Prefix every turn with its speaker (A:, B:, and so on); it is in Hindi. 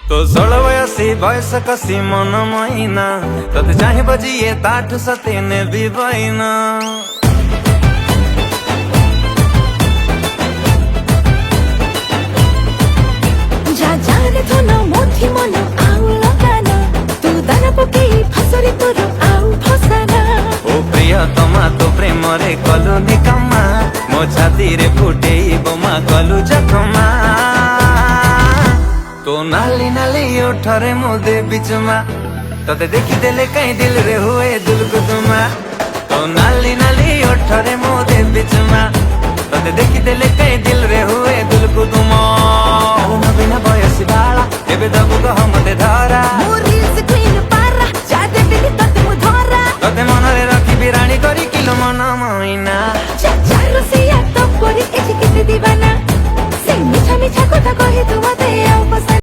A: तो 16 बयसी बयस कसी मन मैना तते चाहे बजिए ताठ सतेने बिबैना
B: जा जाने थोन मोथि मन आउ लगाना तू दाना पकेई फसरी तोर आउ फसाना
A: ओ प्रिय तमा तो प्रेम रे कलु निकम्मा मो छाती रे फुटेई बोमा कलु जखमा तो नाली नाली उठरे मुदे बिचमा तते देखी देले कहीं दिल रे हुए दुलकुदुमा तो नाली नाली उठरे मुदे बिचमा तते देखी देले कहीं दिल रे हुए दुलकुदुमा बिना बयसी बाला एबे दबु गह मते धरा